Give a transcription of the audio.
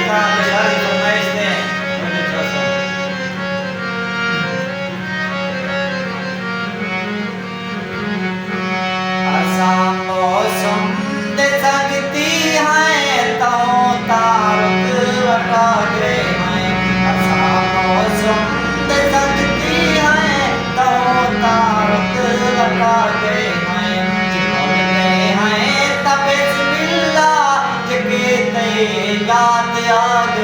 था बेचारी फरमाइश ने मुझे थोड़ा सा मौसम दे सकती है तो तारक लगा के हैं ऐसा मौसम दे सकती है तो तारक लगा के हैं बोलते हैं तब बिस्मिल्लाह के याद आ